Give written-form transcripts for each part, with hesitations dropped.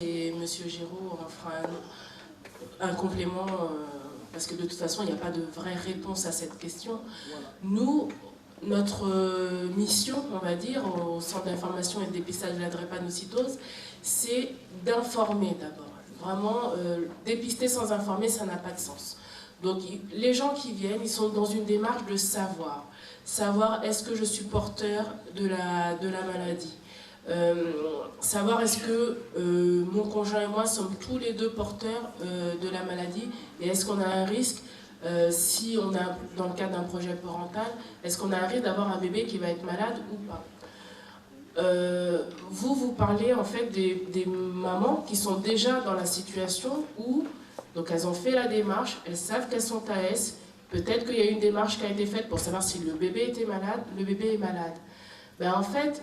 Et Monsieur Giraud en fera un complément, parce que de toute façon, il n'y a pas de vraie réponse à cette question. Nous, notre mission, on va dire, au Centre d'information et de dépistage de la drépanocytose, c'est d'informer d'abord. Vraiment, dépister sans informer, ça n'a pas de sens. Donc, les gens qui viennent, ils sont dans une démarche de savoir. Savoir, est-ce que je suis porteur de la maladie ? Savoir est-ce que mon conjoint et moi sommes tous les deux porteurs de la maladie et est-ce qu'on a un risque, si on a, dans le cadre d'un projet parental, est-ce qu'on a un risque d'avoir un bébé qui va être malade ou pas. Vous parlez en fait des mamans qui sont déjà dans la situation où donc elles ont fait la démarche, elles savent qu'elles sont AS, peut-être qu'il y a une démarche qui a été faite pour savoir si le bébé était malade, le bébé est malade. Ben, en fait,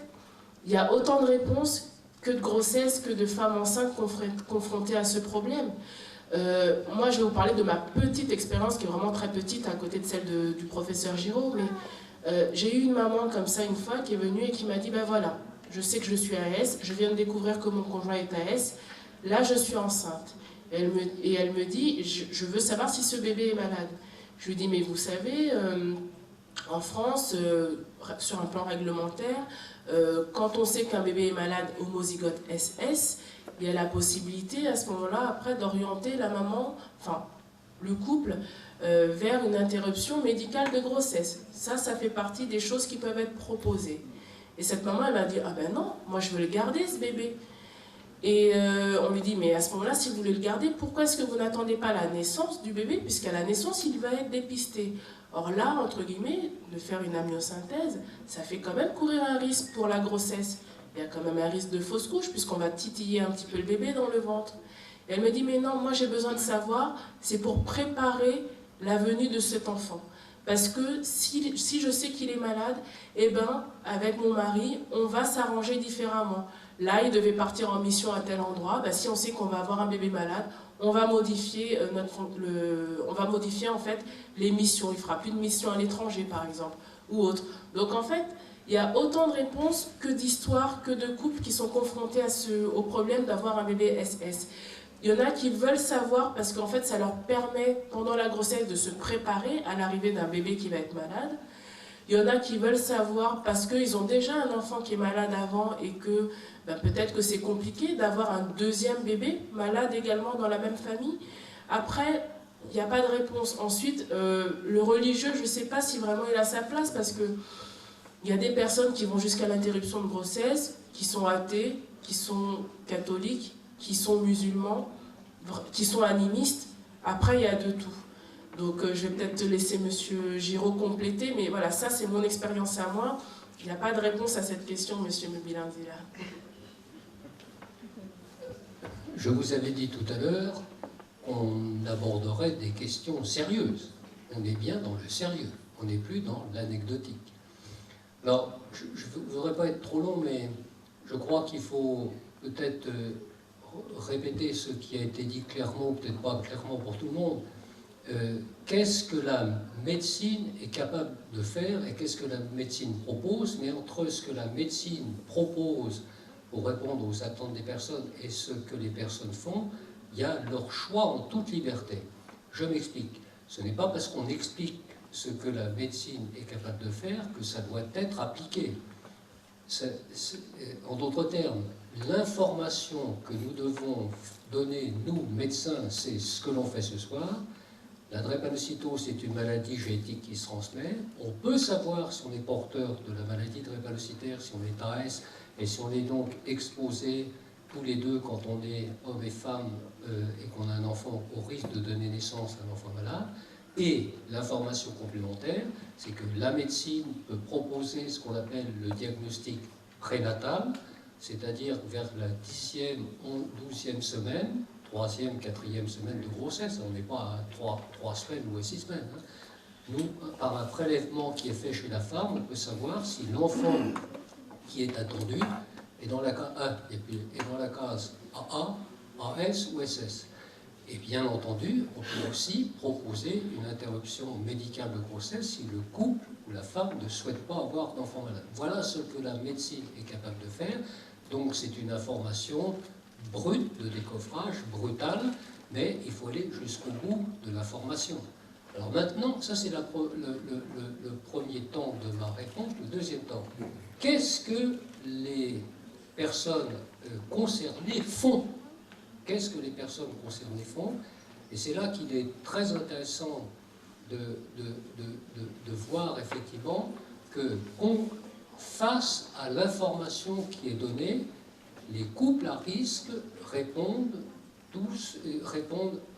il y a autant de réponses que de grossesses, que de femmes enceintes confrontées à ce problème. Moi, je vais vous parler de ma petite expérience, qui est vraiment très petite, à côté de celle du professeur Giraud, mais j'ai eu une maman comme ça une fois qui est venue et qui m'a dit, ben voilà, je sais que je suis AS, je viens de découvrir que mon conjoint est AS, là je suis enceinte. Et elle me dit, je veux savoir si ce bébé est malade. Je lui dis, mais vous savez, en France, sur un plan réglementaire, quand on sait qu'un bébé est malade homozygote SS, il y a la possibilité à ce moment-là, après, d'orienter la maman, enfin le couple, vers une interruption médicale de grossesse. Ça fait partie des choses qui peuvent être proposées. Et cette maman, elle m'a dit, ah ben non, moi je veux le garder ce bébé. Et on lui dit, mais à ce moment-là, si vous voulez le garder, pourquoi est-ce que vous n'attendez pas la naissance du bébé, puisqu'à la naissance, il va être dépisté. Or là, entre guillemets, de faire une amniosynthèse, ça fait quand même courir un risque pour la grossesse. Il y a quand même un risque de fausse couche, puisqu'on va titiller un petit peu le bébé dans le ventre. Et elle me dit, mais non, moi j'ai besoin de savoir, c'est pour préparer la venue de cet enfant. Parce que si je sais qu'il est malade, eh ben, avec mon mari, on va s'arranger différemment. Là, il devait partir en mission à tel endroit. Ben, si on sait qu'on va avoir un bébé malade, on va modifier en fait les missions. Il ne fera plus de missions à l'étranger, par exemple, ou autre. Donc en fait, il y a autant de réponses que d'histoires, que de couples qui sont confrontés au problème d'avoir un bébé SS. Il y en a qui veulent savoir parce qu'en fait, ça leur permet, pendant la grossesse, de se préparer à l'arrivée d'un bébé qui va être malade. Il y en a qui veulent savoir parce qu'ils ont déjà un enfant qui est malade avant et que ben, peut-être que c'est compliqué d'avoir un deuxième bébé malade également dans la même famille. Après, il n'y a pas de réponse. Ensuite, le religieux, je ne sais pas si vraiment il a sa place parce qu'il y a des personnes qui vont jusqu'à l'interruption de grossesse, qui sont athées, qui sont catholiques, qui sont musulmans, qui sont animistes. Après, il y a de tout. Donc je vais peut-être te laisser Monsieur Giraud compléter, mais voilà, ça c'est mon expérience à moi. Il n'y a pas de réponse à cette question, Monsieur Mobilanzila. Je vous avais dit tout à l'heure qu'on aborderait des questions sérieuses. On est bien dans le sérieux, on n'est plus dans l'anecdotique. Alors, je ne voudrais pas être trop long, mais je crois qu'il faut peut-être répéter ce qui a été dit clairement, peut-être pas clairement pour tout le monde. Qu'est-ce que la médecine est capable de faire et qu'est-ce que la médecine propose, mais entre ce que la médecine propose pour répondre aux attentes des personnes et ce que les personnes font, il y a leur choix en toute liberté. Je m'explique. Ce n'est pas parce qu'on explique ce que la médecine est capable de faire que ça doit être appliqué. En d'autres termes, l'information que nous devons donner, nous, médecins, c'est ce que l'on fait ce soir. La drépanocytose est une maladie génétique qui se transmet. On peut savoir si on est porteur de la maladie drépanocytaire, si on est AS, et si on est donc exposé tous les deux quand on est homme et femme et qu'on a un enfant au risque de donner naissance à un enfant malade. Et l'information complémentaire, c'est que la médecine peut proposer ce qu'on appelle le diagnostic prénatal, c'est-à-dire vers la 10e, 12e semaine, 3e, 4e semaine de grossesse. On n'est pas à 3 semaines ou à 6 semaines. Nous, par un prélèvement qui est fait chez la femme, on peut savoir si l'enfant qui est attendu est dans la case 1 et dans la case AA, AS ou SS. Et bien entendu, on peut aussi proposer une interruption médicale de grossesse si le couple ou la femme ne souhaite pas avoir d'enfant malade. Voilà ce que la médecine est capable de faire. Donc c'est une information brute, de décoffrage, brutal, mais il faut aller jusqu'au bout de l'information. Alors maintenant, ça c'est le premier temps de ma réponse. Le deuxième temps, qu'est-ce que les personnes concernées font? Qu'est-ce que les personnes concernées font? Et c'est là qu'il est très intéressant de voir effectivement que face à l'information qui est donnée, les couples à risque répondent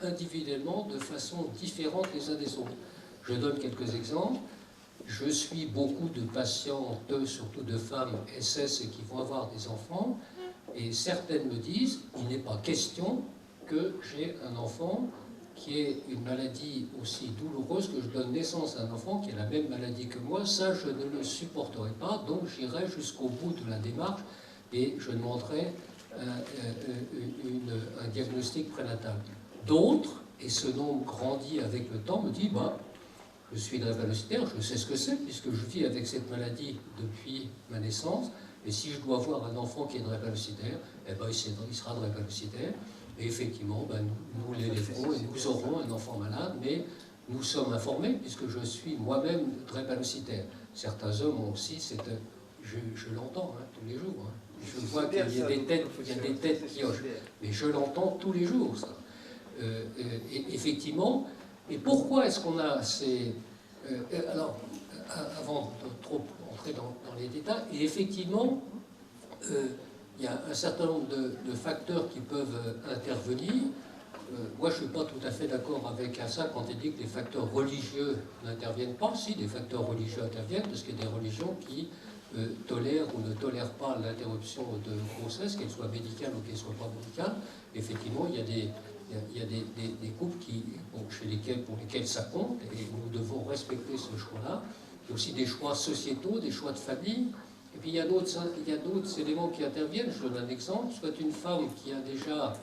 individuellement de façon différente les uns des autres. Je donne quelques exemples. Je suis beaucoup de patientes, surtout de femmes SS qui vont avoir des enfants, et certaines me disent il n'est pas question que j'ai un enfant qui ait une maladie aussi douloureuse, que je donne naissance à un enfant qui a la même maladie que moi. Ça, je ne le supporterai pas, donc j'irai jusqu'au bout de la démarche et je demanderai un diagnostic prénatal. D'autres, et ce nombre grandit avec le temps, me disent je suis drépanocytaire, je sais ce que c'est, puisque je vis avec cette maladie depuis ma naissance, et si je dois avoir un enfant qui est drépanocytaire, eh ben, il sera drépanocytaire, et effectivement, nous l'élèverons et nous aurons un enfant malade, mais nous sommes informés, puisque je suis moi-même drépanocytaire. Certains hommes ont aussi, je l'entends tous les jours, je vois qu'il y a des têtes qui hochent, mais je l'entends tous les jours, ça. Et effectivement, et pourquoi est-ce qu'on a ces... alors, avant de trop entrer dans les détails, et effectivement, il y a un certain nombre de facteurs qui peuvent intervenir. Moi, je ne suis pas tout à fait d'accord avec ça quand il dit que les facteurs religieux n'interviennent pas. Si, des facteurs religieux interviennent, parce qu'il y a des religions qui tolèrent ou ne tolèrent pas l'interruption de grossesse, qu'elle soit médicale ou qu'elle ne soit pas médicale. Effectivement, il y a des couples pour lesquels ça compte, et nous devons respecter ce choix-là. Il y a aussi des choix sociétaux, des choix de famille. Et puis il y a d'autres éléments qui interviennent. Je donne un exemple. Soit une femme qui a déjà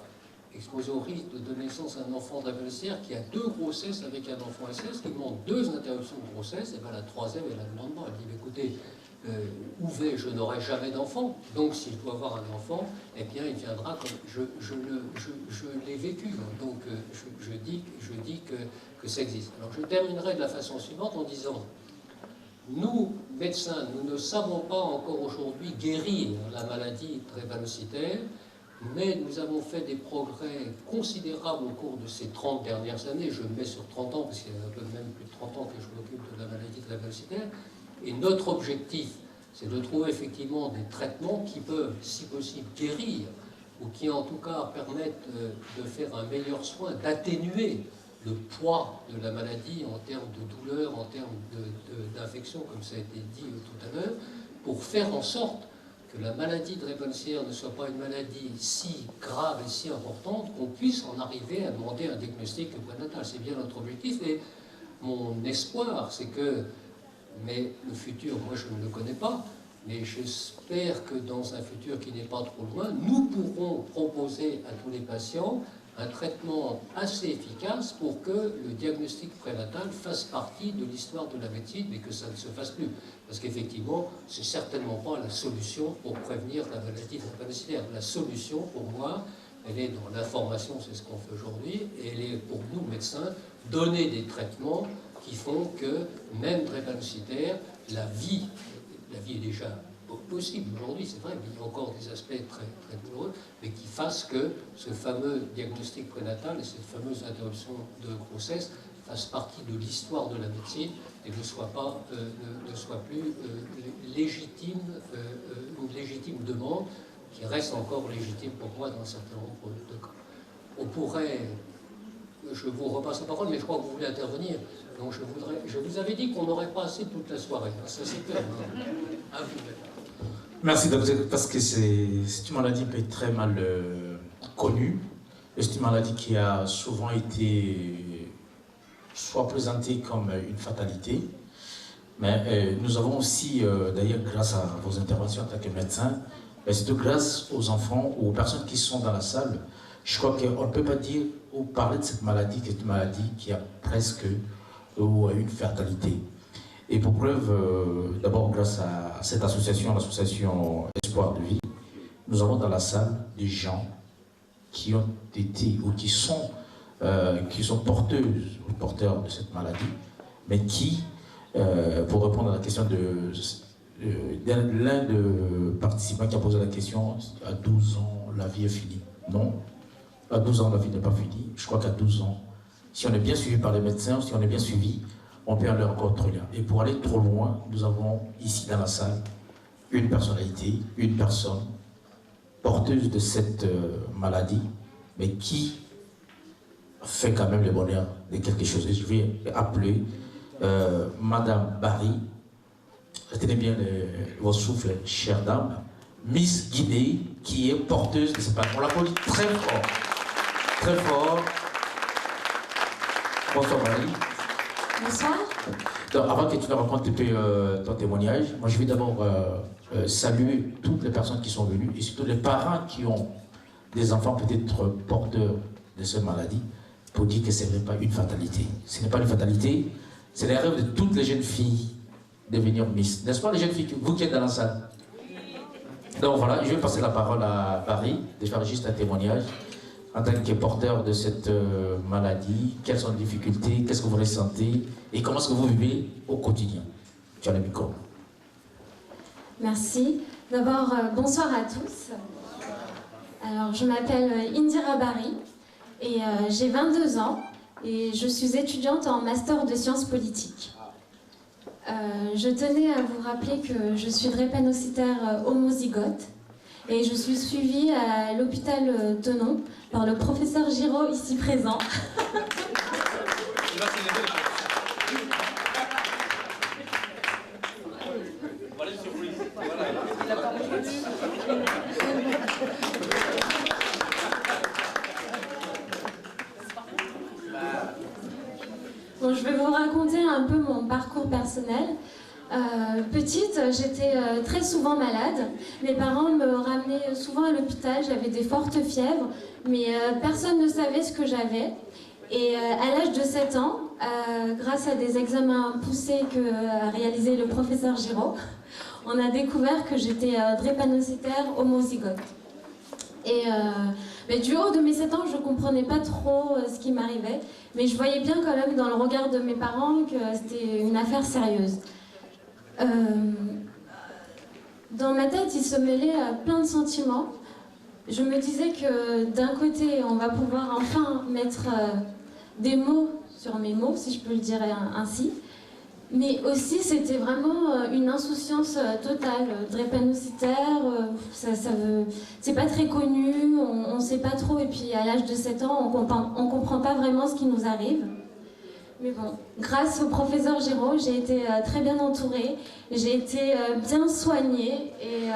exposé au risque de donner naissance à un enfant drépanocytaire, qui a 2 grossesses avec un enfant SS, qui demande 2 interruptions de grossesse, et bien la troisième, elle la demande pas. Elle dit, écoutez, où vais-je? Je n'aurai jamais d'enfant. Donc si je dois avoir un enfant, eh bien il viendra comme je l'ai vécu. Donc je dis que ça existe. Alors je terminerai de la façon suivante en disant, nous, médecins, nous ne savons pas encore aujourd'hui guérir la maladie drépanocytaire, mais nous avons fait des progrès considérables au cours de ces 30 dernières années. Je me mets sur 30 ans, parce qu'il y a un peu même plus de 30 ans que je m'occupe de la maladie drépanocytaire. Et notre objectif, c'est de trouver effectivement des traitements qui peuvent, si possible, guérir, ou qui en tout cas permettent de faire un meilleur soin, d'atténuer le poids de la maladie en termes de douleur, en termes d'infection, comme ça a été dit tout à l'heure, pour faire en sorte que la maladie drépanocytaire ne soit pas une maladie si grave et si importante qu'on puisse en arriver à demander un diagnostic prénatal. C'est bien notre objectif, et mon espoir, c'est que, mais le futur, moi je ne le connais pas, mais j'espère que dans un futur qui n'est pas trop loin, nous pourrons proposer à tous les patients un traitement assez efficace pour que le diagnostic prénatal fasse partie de l'histoire de la médecine, mais que ça ne se fasse plus. Parce qu'effectivement, ce n'est certainement pas la solution pour prévenir la maladie drépanocytaire. La solution, pour moi, elle est dans l'information, c'est ce qu'on fait aujourd'hui, et elle est pour nous, médecins, donner des traitements qui font que, même drépanocytaire, la vie est déjà possible aujourd'hui, c'est vrai, mais il y a encore des aspects très, très douloureux, mais qui fassent que ce fameux diagnostic prénatal et cette fameuse interruption de grossesse fassent partie de l'histoire de la médecine et ne soit plus une légitime demande qui reste encore légitime pour moi dans un certain nombre de cas. On pourrait, je vous repasse la parole, mais je crois que vous voulez intervenir, donc je vous avais dit qu'on n'aurait pas assez toute la soirée, ça c'est clair. À vous. Merci, docteur, parce que c'est une maladie qui est très mal connue. C'est une maladie qui a souvent été soit présentée comme une fatalité, mais nous avons aussi, d'ailleurs, grâce à vos interventions en tant que médecin, c'est grâce aux enfants ou aux personnes qui sont dans la salle, je crois qu'on ne peut pas dire ou parler de cette maladie qui est une maladie qui a presque une fatalité. Et pour preuve, d'abord grâce à cette association, l'association Espoir de Vie, nous avons dans la salle des gens qui ont été ou qui sont porteuses ou porteurs de cette maladie, mais qui, pour répondre à la question de l'un de participants qui a posé la question, à 12 ans, la vie est finie. Non, à 12 ans, la vie n'est pas finie. Je crois qu'à 12 ans, si on est bien suivi par les médecins, si on est bien suivi, on peut aller encore trop loin. Et pour aller trop loin, nous avons ici dans la salle une personnalité, une personne porteuse de cette maladie, mais qui fait quand même le bonheur de quelque chose. Et je vais appeler Madame Barry. Retenez bien vos souffles, chère dame. Miss Guinée, qui est porteuse de cette maladie. On l'applaudit très fort. Très fort. Bonsoir Barry. Bonsoir. Donc, avant que tu nous racontes un peu ton témoignage, moi je vais d'abord saluer toutes les personnes qui sont venues et surtout les parents qui ont des enfants peut-être porteurs de cette maladie pour dire que ce n'est pas une fatalité. Ce n'est pas une fatalité, c'est le rêve de toutes les jeunes filles de devenir Miss. N'est-ce pas les jeunes filles, vous qui êtes dans la salle? Donc voilà, je vais passer la parole à Barry, de faire juste un témoignage en tant que porteur de cette maladie. Quelles sont les difficultés, qu'est-ce que vous ressentez et comment est-ce que vous vivez au quotidien? Tu as le micro. Merci. D'abord, bonsoir à tous. Alors, je m'appelle Indira Barry et j'ai 22 ans et je suis étudiante en master de sciences politiques. Je tenais à vous rappeler que je suis drépanocytaire homozygote et je suis suivie à l'hôpital Tenon par le professeur Giraud ici présent. Bon, je vais vous raconter un peu mon parcours personnel. Petite, j'étais très souvent malade. Mes parents me ramenaient souvent à l'hôpital, j'avais des fortes fièvres, mais personne ne savait ce que j'avais. Et à l'âge de 7 ans, grâce à des examens poussés qu'a réalisé le professeur Giraud, on a découvert que j'étais drépanocytaire homozygote. Et mais du haut de mes 7 ans, je ne comprenais pas trop ce qui m'arrivait, mais je voyais bien quand même dans le regard de mes parents que c'était une affaire sérieuse. Dans ma tête, il se mêlait plein de sentiments. Je me disais que d'un côté, on va pouvoir enfin mettre des mots sur mes mots, si je peux le dire ainsi. Mais aussi, c'était vraiment une insouciance totale. Drépanocytaire, c'est pas très connu, on sait pas trop. Et puis à l'âge de 7 ans, on comprend pas vraiment ce qui nous arrive. Mais bon, grâce au professeur Giraud, j'ai été très bien entourée, j'ai été bien soignée et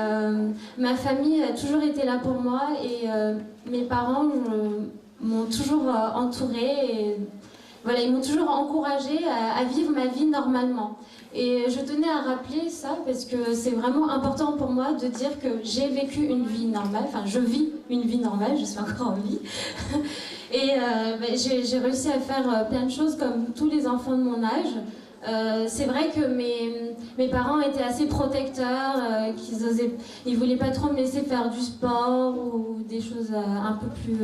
ma famille a toujours été là pour moi et mes parents m'ont toujours entourée et voilà, ils m'ont toujours encouragée à vivre ma vie normalement. Et je tenais à rappeler ça parce que c'est vraiment important pour moi de dire que j'ai vécu une vie normale, enfin je vis une vie normale, je suis encore en vie. Et j'ai réussi à faire plein de choses comme tous les enfants de mon âge. C'est vrai que mes parents étaient assez protecteurs, ils voulaient pas trop me laisser faire du sport ou des choses un peu plus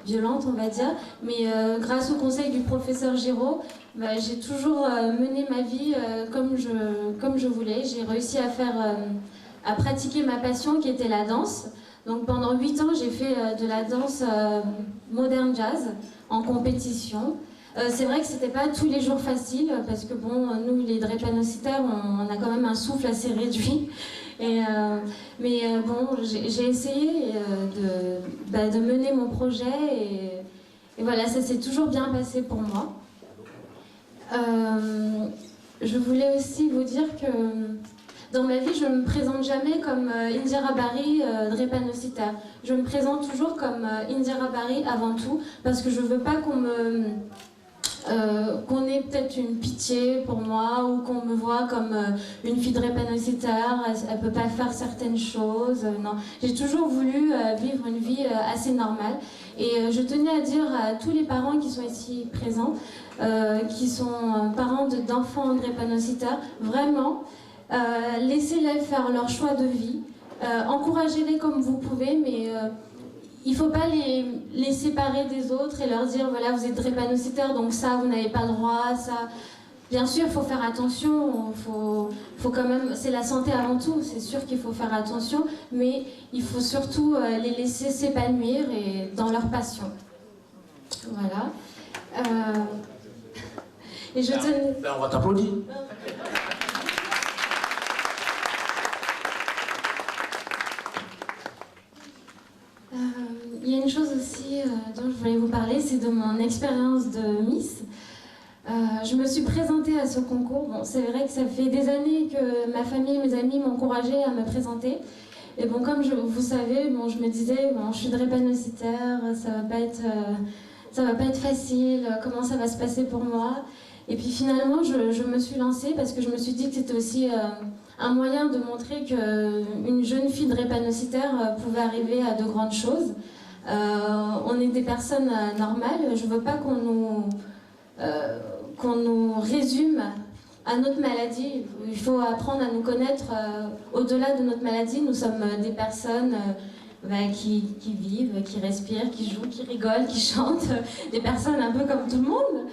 violentes, on va dire. Mais grâce au conseil du professeur Giraud, j'ai toujours mené ma vie comme je voulais. J'ai réussi à pratiquer ma passion qui était la danse. Donc pendant 8 ans, j'ai fait de la danse moderne jazz en compétition. C'est vrai que c'était pas tous les jours facile parce que bon, nous les drépanocytaires, on a quand même un souffle assez réduit. Mais bon, j'ai essayé de mener mon projet et voilà, ça s'est toujours bien passé pour moi. Je voulais aussi vous dire que dans ma vie, je ne me présente jamais comme Indira Barry, drépanocytaire. Je me présente toujours comme Indira Barry avant tout, parce que je ne veux pas qu'on ait peut-être une pitié pour moi, ou qu'on me voit comme une fille drépanocytaire, elle ne peut pas faire certaines choses. Non, j'ai toujours voulu vivre une vie assez normale. Et je tenais à dire à tous les parents qui sont ici présents, qui sont parents d'enfants drépanocytaires, vraiment, laissez-les faire leur choix de vie, encouragez-les comme vous pouvez, mais il ne faut pas les séparer des autres et leur dire voilà, vous êtes drépanocytaire, donc ça, vous n'avez pas le droit, ça. Bien sûr, il faut faire attention, faut quand même, c'est la santé avant tout, c'est sûr qu'il faut faire attention, mais il faut surtout les laisser s'épanouir et dans leur passion. Voilà. Et je tenais... On va t'applaudir. Il y a une chose aussi dont je voulais vous parler, c'est de mon expérience de Miss. Je me suis présentée à ce concours. Bon, c'est vrai que ça fait des années que ma famille et mes amis m'encourageaient à me présenter. Et bon, comme vous savez, bon, je me disais, bon, je suis drépanocytaire, ça va pas être facile, comment ça va se passer pour moi. Et puis finalement, je me suis lancée parce que je me suis dit que c'était aussi un moyen de montrer qu'une jeune fille drépanocytaire pouvait arriver à de grandes choses. On est des personnes normales, je veux pas qu'on nous résume à notre maladie. Il faut apprendre à nous connaître au-delà de notre maladie. Nous sommes des personnes qui vivent, qui respirent, qui jouent, qui rigolent, qui chantent, des personnes un peu comme tout le monde.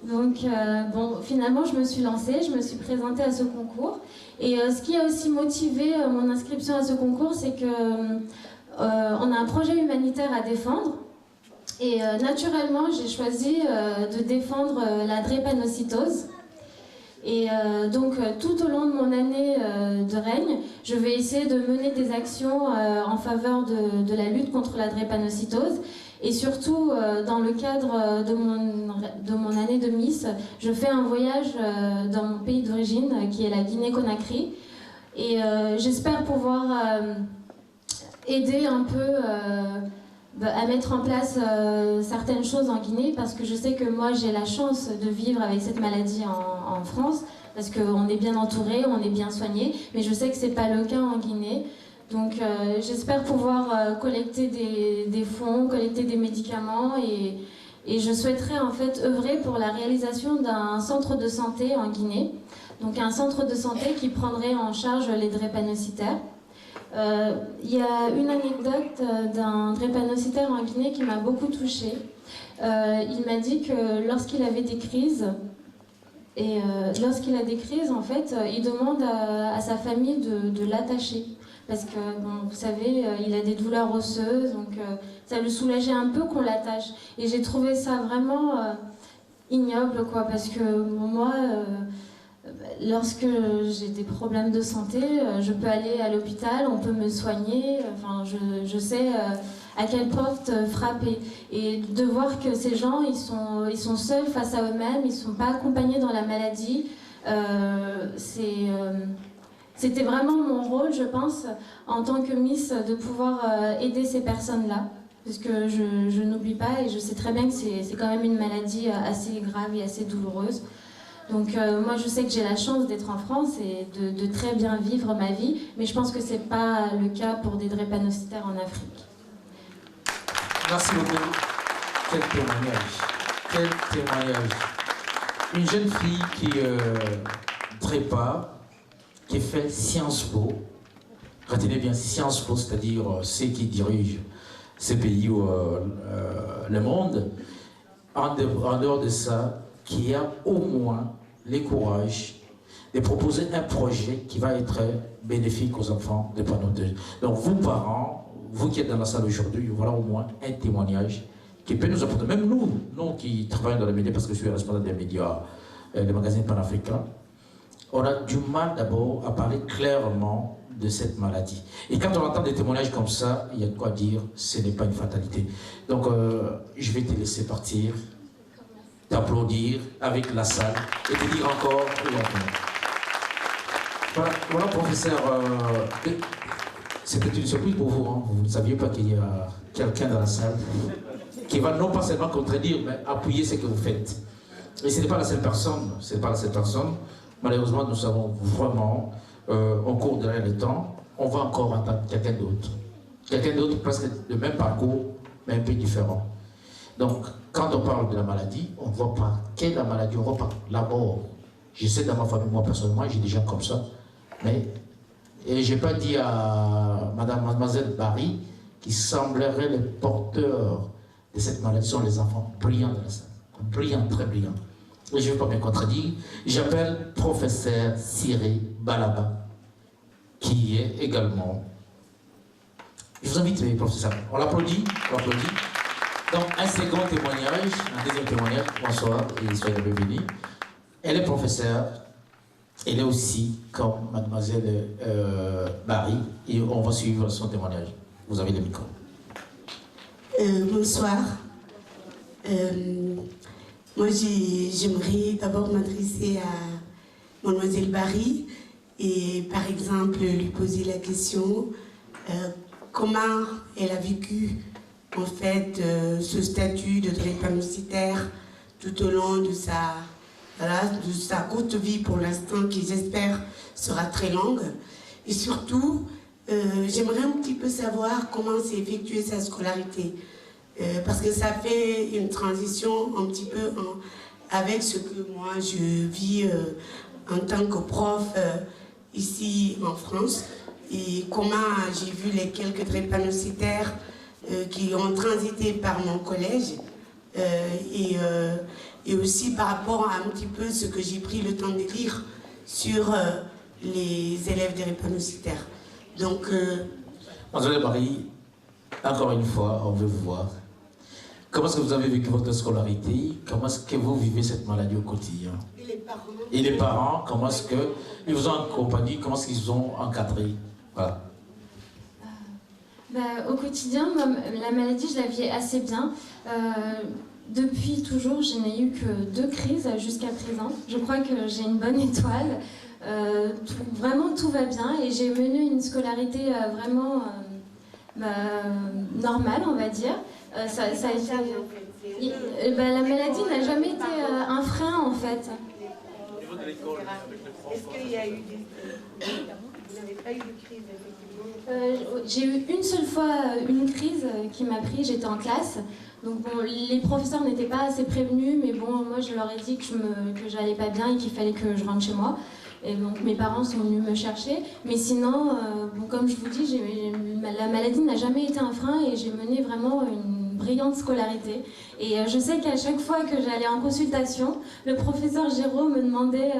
Donc bon, finalement je me suis lancée, je me suis présentée à ce concours. Et ce qui a aussi motivé mon inscription à ce concours, c'est qu'on a un projet humanitaire à défendre. Et naturellement, j'ai choisi de défendre la drépanocytose. Et donc, tout au long de mon année de règne, je vais essayer de mener des actions en faveur de la lutte contre la drépanocytose. Et surtout, dans le cadre de mon année de Miss, je fais un voyage dans mon pays d'origine, qui est la Guinée-Conakry. Et j'espère pouvoir aider un peu à mettre en place certaines choses en Guinée, parce que je sais que moi j'ai la chance de vivre avec cette maladie en France, parce qu'on est bien entouré, on est bien soigné, mais je sais que c'est pas le cas en Guinée. Donc j'espère pouvoir collecter des fonds, collecter des médicaments, et je souhaiterais en fait œuvrer pour la réalisation d'un centre de santé en Guinée, donc un centre de santé qui prendrait en charge les drépanocytaires. Il y a une anecdote d'un drépanocytaire en Guinée qui m'a beaucoup touchée. Il m'a dit que lorsqu'il avait des crises, lorsqu'il a des crises, en fait, il demande à sa famille de l'attacher. Parce que, bon, vous savez, il a des douleurs osseuses, donc ça le soulageait un peu qu'on l'attache. Et j'ai trouvé ça vraiment ignoble, quoi, parce que moi... lorsque j'ai des problèmes de santé, je peux aller à l'hôpital, on peut me soigner, enfin, je sais à quelle porte frapper. Et de voir que ces gens, ils sont seuls face à eux-mêmes, ils ne sont pas accompagnés dans la maladie, c'était vraiment mon rôle, je pense, en tant que Miss, de pouvoir aider ces personnes-là. Parce que je n'oublie pas, et je sais très bien que c'est quand même une maladie assez grave et assez douloureuse. Donc moi je sais que j'ai la chance d'être en France et de très bien vivre ma vie, mais je pense que ce n'est pas le cas pour des drépanocytaires en Afrique. Merci beaucoup. Quel témoignage. Quel témoignage. Une jeune fille qui trépa, qui fait Sciences Po. Retenez bien Sciences Po, c'est-à-dire ceux qui dirigent ces pays ou le monde. En dehors de ça, qui a au moins le courage de proposer un projet qui va être bénéfique aux enfants de drépanocytaires. Donc vous parents, vous qui êtes dans la salle aujourd'hui, voilà au moins un témoignage qui peut nous apporter, même nous qui travaillons dans les médias, parce que je suis responsable des médias, des magazines panafricains, on a du mal d'abord à parler clairement de cette maladie. Et quand on entend des témoignages comme ça, il y a de quoi dire, ce n'est pas une fatalité. Donc je vais te laisser partir, d'applaudir avec la salle et de dire encore voilà professeur, c'était une surprise pour vous, hein. Vous ne saviez pas qu'il y a quelqu'un dans la salle qui va non pas seulement contredire, mais appuyer ce que vous faites. Et ce n'est pas la seule personne, malheureusement nous savons vraiment, au cours de le temps, on va encore entendre quelqu'un d'autre presque de même parcours, mais un peu différent. Donc, quand on parle de la maladie, on ne voit pas quelle est la maladie, on voit pas la mort. Je sais dans ma famille, moi personnellement, j'ai des gens comme ça. Mais, et je n'ai pas dit à mademoiselle Barry qui sembleraient les porteurs de cette maladie sont les enfants brillants de la salle. Brillants, très brillants. Et je ne veux pas me contredire. J'appelle professeur Cyril Balaba, qui est également... Je vous invite, professeur. On l'applaudit, on l'applaudit. Donc, un second témoignage, un deuxième témoignage. Bonsoir et soyez la bienvenue. Elle est professeure. Elle est aussi comme mademoiselle Barry. Et on va suivre son témoignage. Vous avez le micro. Bonsoir. Moi, j'aimerais d'abord m'adresser à mademoiselle Barry et, par exemple, lui poser la question comment elle a vécu, en fait, ce statut de drépanocytaire tout au long de sa courte vie pour l'instant, qui j'espère sera très longue. Et surtout, j'aimerais un petit peu savoir comment s'est effectuée sa scolarité. Parce que ça fait une transition un petit peu avec ce que moi je vis en tant que prof ici en France, et comment j'ai vu les quelques drépanocytaires qui ont transité par mon collège, et aussi par rapport à un petit peu ce que j'ai pris le temps de lire sur les élèves drépanocytaires. Donc, Mademoiselle Barry, encore une fois, on veut vous voir. Comment est-ce que vous avez vécu votre scolarité? Comment est-ce que vous vivez cette maladie au quotidien? Et les parents, comment est-ce qu'ils vous ont accompagné? Comment est-ce qu'ils vous ont encadré? Voilà. Au quotidien, la maladie, je la vis assez bien. Depuis toujours, je n'ai eu que 2 crises jusqu'à présent. Je crois que j'ai une bonne étoile. Vraiment, tout va bien et j'ai mené une scolarité vraiment normale, on va dire. Ça a été... la maladie n'a jamais été un frein, en fait. est-ce qu'il y a eu vous n'avez pas eu de crise, effectivement? J'ai eu une seule fois une crise qui m'a pris, j'étais en classe. Donc bon, les professeurs n'étaient pas assez prévenus, mais bon, moi je leur ai dit que j'allais pas bien et qu'il fallait que je rentre chez moi. Et donc mes parents sont venus me chercher. Mais sinon, comme je vous dis, la maladie n'a jamais été un frein et j'ai mené vraiment une brillante scolarité. Et je sais qu'à chaque fois que j'allais en consultation, le professeur Géraud me demandait